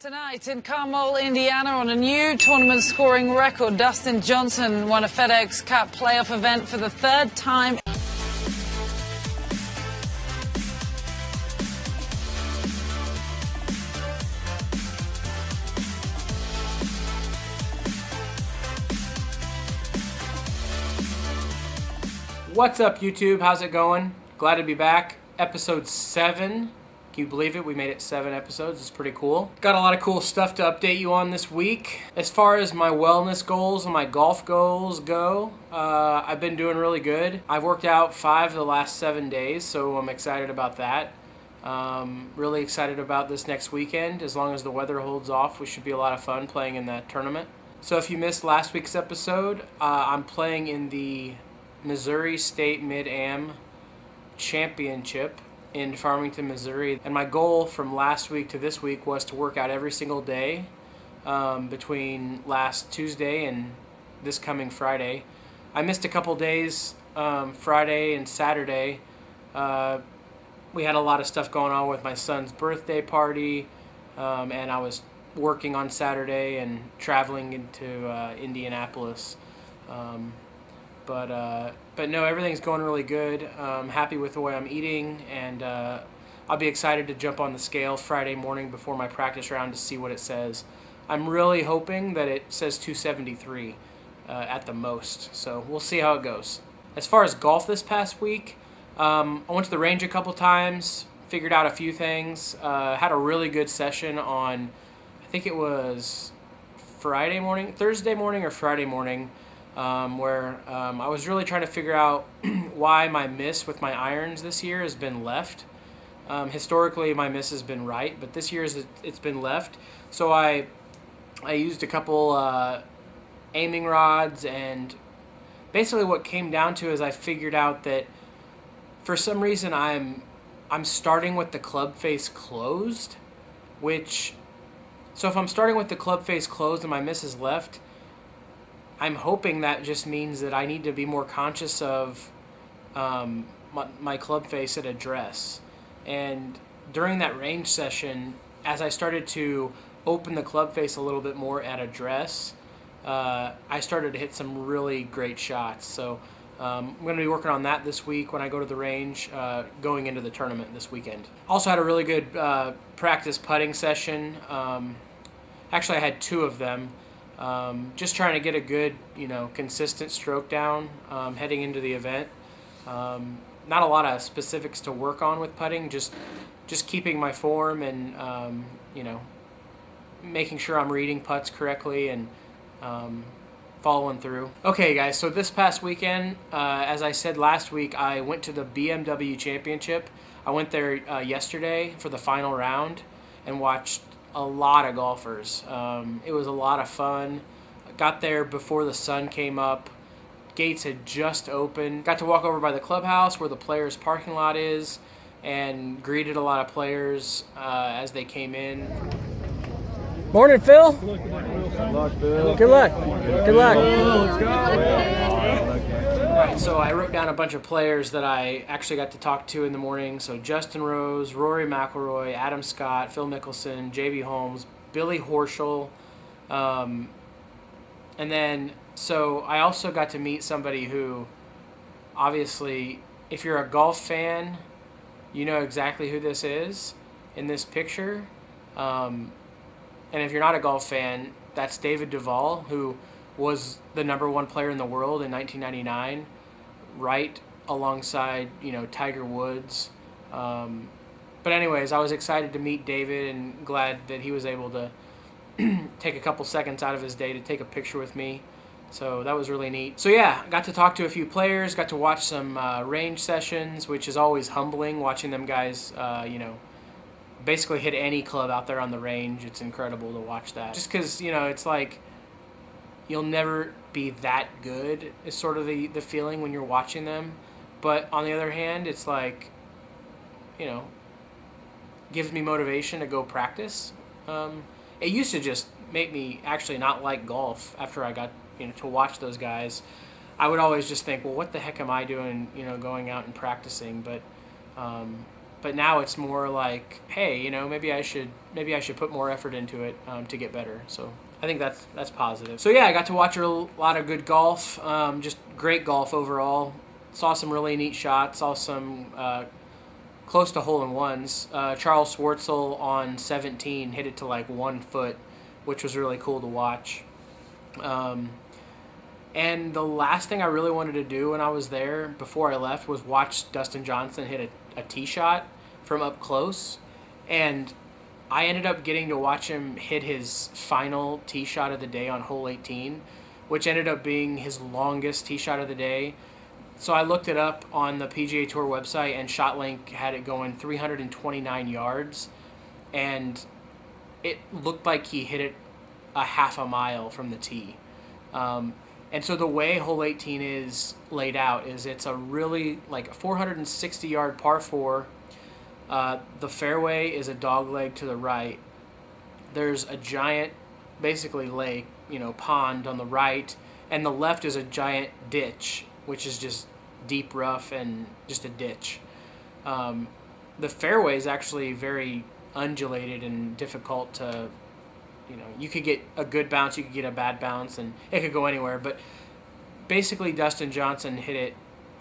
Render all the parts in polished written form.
Tonight in Carmel, Indiana, on a new tournament scoring record, Dustin Johnson won a FedEx Cup playoff event for the third time. What's up, YouTube? How's it going? Glad to be back. Episode 7. Can you believe it? We made it 7 episodes. It's pretty cool. Got a lot of cool stuff to update you on this week. As far as my wellness goals and my golf goals go, I've been doing really good. I've worked out 5 of the last 7 days, so I'm excited about that. Really excited about this next weekend. As long as the weather holds off, we should be a lot of fun playing in that tournament. So if you missed last week's episode, I'm playing in the Missouri State Mid-Am Championship in Farmington, Missouri. And my goal from last week to this week was to work out every single day between last Tuesday and this coming Friday. I missed a couple days, Friday and Saturday. We had a lot of stuff going on with my son's birthday party, and I was working on Saturday and traveling into Indianapolis. But no, everything's going really good. I'm happy with the way I'm eating, and I'll be excited to jump on the scale Friday morning before my practice round to see what it says. I'm really hoping that it says 273 at the most, so we'll see how it goes. As far as golf this past week, I went to the range a couple times, figured out a few things, had a really good session on, I think it was Thursday morning or Friday morning, where I was really trying to figure out why my miss with my irons this year has been left. Historically, my miss has been right, but this year it's been left. So I used a couple aiming rods, and basically what came down to is I figured out that for some reason I'm starting with the club face closed, so if I'm starting with the club face closed and my miss is left, I'm hoping that just means that I need to be more conscious of my club face at address. And during that range session, as I started to open the club face a little bit more at address, I started to hit some really great shots. So I'm going to be working on that this week when I go to the range, going into the tournament this weekend. Also had a really good practice putting session. Actually, I had 2 of them. Just trying to get a good, consistent stroke down heading into the event. Not a lot of specifics to work on with putting, just keeping my form and, making sure I'm reading putts correctly and following through. Okay, guys, so this past weekend, as I said last week, I went to the BMW Championship. I went there yesterday for the final round and watched a lot of golfers. It was a lot of fun. Got there before the sun came up. Gates had just opened. Got to walk over by the clubhouse where the players' parking lot is and greeted a lot of players as they came in. Morning, Phil. Good luck, Phil. Good luck. Good luck. Alright, so I wrote down a bunch of players that I actually got to talk to in the morning. So Justin Rose, Rory McIlroy, Adam Scott, Phil Mickelson, J.B. Holmes, Billy Horschel, and then so I also got to meet somebody who, obviously, if you're a golf fan, you know exactly who this is in this picture. And if you're not a golf fan, that's David Duval, who was the #1 player in the world in 1999, right alongside, Tiger Woods. But anyways, I was excited to meet David and glad that he was able to take a couple seconds out of his day to take a picture with me. So that was really neat. So yeah, got to talk to a few players, got to watch some range sessions, which is always humbling, watching them guys, basically hit any club out there on the range. It's incredible to watch that. Just because, it's like you'll never be that good is sort of the feeling when you're watching them. But on the other hand, it's like, gives me motivation to go practice. It used to just make me actually not like golf after I got, to watch those guys. I would always just think, well, what the heck am I doing, going out and practicing? But but now it's more like, hey, you know, maybe I should put more effort into it to get better. So I think that's positive. So yeah, I got to watch a lot of good golf, just great golf overall. Saw some really neat shots, saw some close to hole-in-ones. Charles Schwartzel on 17 hit it to like 1 foot, which was really cool to watch. And the last thing I really wanted to do when I was there before I left was watch Dustin Johnson hit a tee shot from up close. And I ended up getting to watch him hit his final tee shot of the day on hole 18, which ended up being his longest tee shot of the day. So I looked it up on the PGA Tour website, and ShotLink had it going 329 yards. And it looked like he hit it a half a mile from the tee. And so the way hole 18 is laid out is it's a really like 460-yard par 4. The fairway is a dog leg to the right. There's a giant, basically lake, pond on the right, and the left is a giant ditch, which is just deep rough and just a ditch. The fairway is actually very undulated and difficult to, you could get a good bounce, you could get a bad bounce, and it could go anywhere. But basically Dustin Johnson hit it,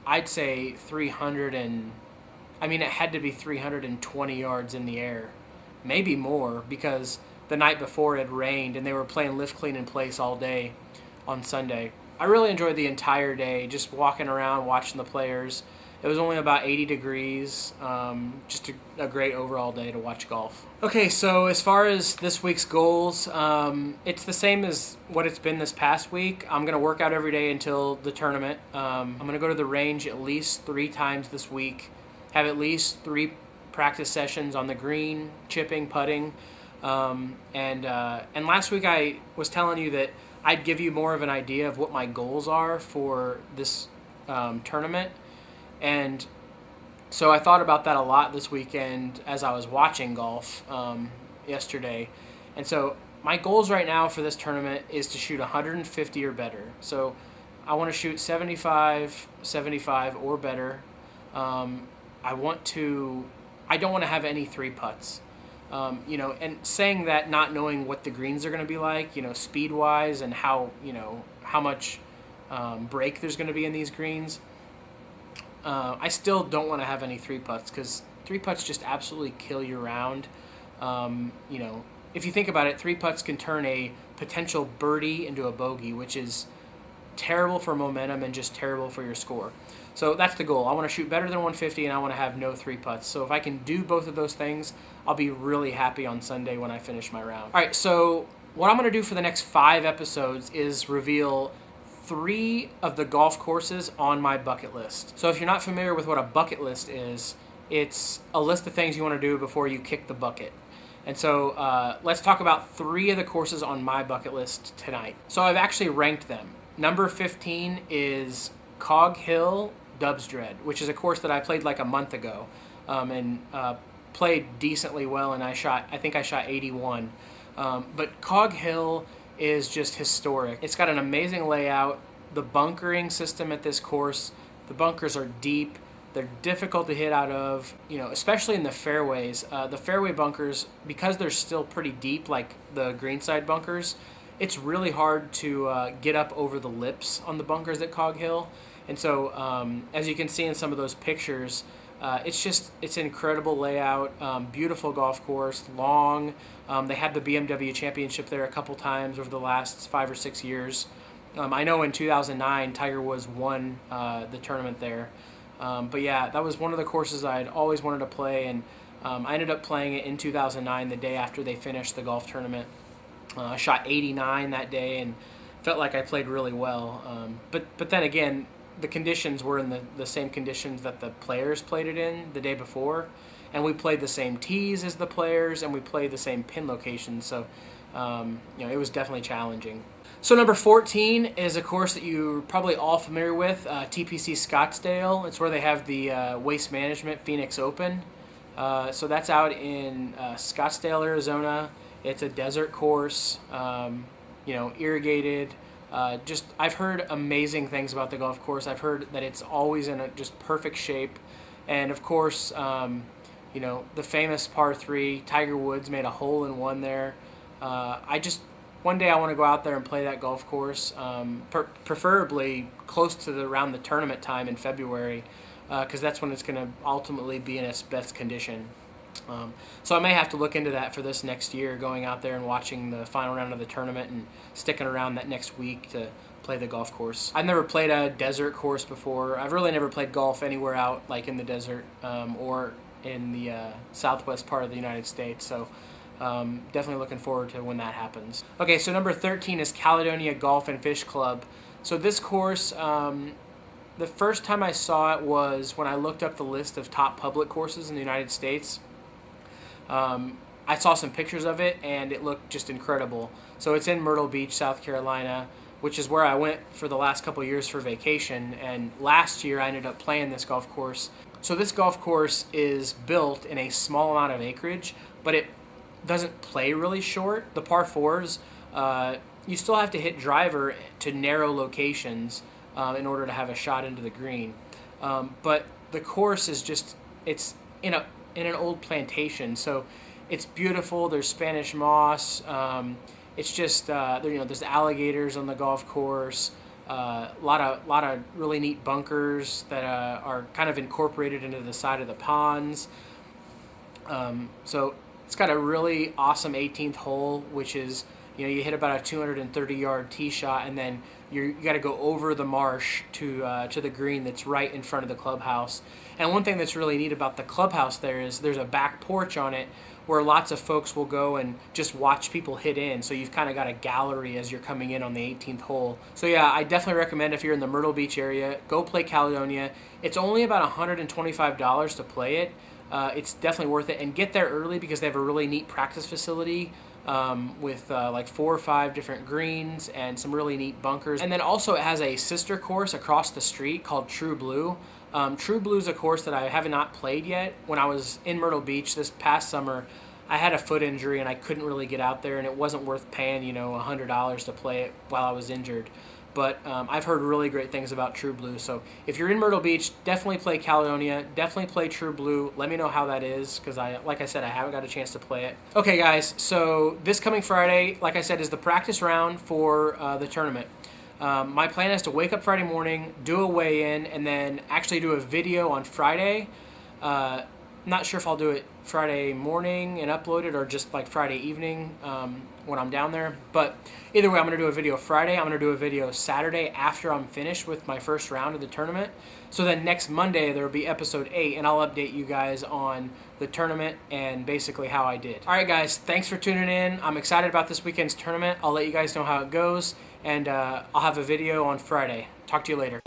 I'd say it had to be 320 yards in the air, maybe more, because the night before it had rained and they were playing lift clean in place all day on Sunday. I really enjoyed the entire day, just walking around, watching the players. It was only about 80 degrees, just a great overall day to watch golf. Okay, so as far as this week's goals, it's the same as what it's been this past week. I'm going to work out every day until the tournament. I'm going to go to the range at least 3 times this week, have at least 3 practice sessions on the green, chipping, putting. And last week I was telling you that I'd give you more of an idea of what my goals are for this tournament. And so I thought about that a lot this weekend as I was watching golf yesterday. And so my goals right now for this tournament is to shoot 150 or better. So I want to shoot 75 or better. I don't want to have any 3 putts. And saying that, not knowing what the greens are going to be like, speed-wise, and how much break there's going to be in these greens. I still don't want to have any 3 putts, because 3 putts just absolutely kill your round. If you think about it, 3 putts can turn a potential birdie into a bogey, which is terrible for momentum and just terrible for your score. So that's the goal. I want to shoot better than 150, and I want to have no 3 putts. So if I can do both of those things, I'll be really happy on Sunday when I finish my round. All right, so what I'm going to do for the next 5 episodes is reveal 3 of the golf courses on my bucket list. So if you're not familiar with what a bucket list is, it's a list of things you want to do before you kick the bucket. And so let's talk about 3 of the courses on my bucket list tonight. So I've actually ranked them. Number 15 is Cog Hill, Dubsdread, which is a course that I played like a month ago, and played decently well, and I think I shot 81. But Cog Hill is just historic. It's got an amazing layout. The bunkering system at this course, the bunkers are deep. They're difficult to hit out of, especially in the fairways. The fairway bunkers, because they're still pretty deep, like the greenside bunkers, it's really hard to get up over the lips on the bunkers at Cog Hill. And so, as you can see in some of those pictures, it's an incredible layout, beautiful golf course, long. They had the BMW Championship there a couple times over the last 5 or 6 years. I know in 2009, Tiger Woods won the tournament there. But yeah, that was one of the courses I'd always wanted to play, and I ended up playing it in 2009, the day after they finished the golf tournament. I shot 89 that day and felt like I played really well. But then again, the conditions were in the same conditions that the players played it in the day before, and we played the same tees as the players, and we played the same pin locations, so it was definitely challenging. So number 14 is a course that you're probably all familiar with, TPC Scottsdale. It's where they have the Waste Management Phoenix Open. So that's out in Scottsdale, Arizona. It's a desert course, irrigated. I've heard amazing things about the golf course. I've heard that it's always in just perfect shape. And of course, You know, the famous par 3, Tiger Woods made a hole-in-one there. One day I want to go out there and play that golf course, preferably close to around the tournament time in February, because that's when it's going to ultimately be in its best condition. So I may have to look into that for this next year, going out there and watching the final round of the tournament and sticking around that next week to play the golf course. I've never played a desert course before. I've really never played golf anywhere out like in the desert or in the southwest part of the United States. So definitely looking forward to when that happens. Okay, so number 13 is Caledonia Golf and Fish Club. So this course, the first time I saw it was when I looked up the list of top public courses in the United States. I saw some pictures of it and it looked just incredible. So it's in Myrtle Beach, South Carolina, which is where I went for the last couple years for vacation. And last year I ended up playing this golf course. So this golf course is built in a small amount of acreage, but it doesn't play really short. The par 4s, you still have to hit driver to narrow locations in order to have a shot into the green. But the course is just, it's in an old plantation, so it's beautiful. There's Spanish moss. It's just there's alligators on the golf course. A lot of really neat bunkers that are kind of incorporated into the side of the ponds. So it's got a really awesome 18th hole, which is, you hit about a 230-yard tee shot, and then you got to go over the marsh to the green that's right in front of the clubhouse. And one thing that's really neat about the clubhouse there is there's a back porch on it where lots of folks will go and just watch people hit in. So you've kind of got a gallery as you're coming in on the 18th hole. So yeah, I definitely recommend if you're in the Myrtle Beach area, go play Caledonia. It's only about $125 to play it. It's definitely worth it, and get there early because they have a really neat practice facility with like 4 or 5 different greens and some really neat bunkers. And then also it has a sister course across the street called True Blue. True Blue is a course that I have not played yet. When I was in Myrtle Beach this past summer, I had a foot injury and I couldn't really get out there, and it wasn't worth paying $100 to play it while I was injured. But I've heard really great things about True Blue. So if you're in Myrtle Beach, definitely play Caledonia. Definitely play True Blue. Let me know how that is, because like I said, I haven't got a chance to play it. Okay, guys, so this coming Friday, like I said, is the practice round for the tournament. My plan is to wake up Friday morning, do a weigh-in, and then actually do a video on Friday. Not sure if I'll do it Friday morning and upload it, or just like Friday evening when I'm down there. But either way, I'm going to do a video Friday. I'm going to do a video Saturday after I'm finished with my first round of the tournament. So then next Monday, there will be episode 8, and I'll update you guys on the tournament and basically how I did. All right, guys, thanks for tuning in. I'm excited about this weekend's tournament. I'll let you guys know how it goes, and I'll have a video on Friday. Talk to you later.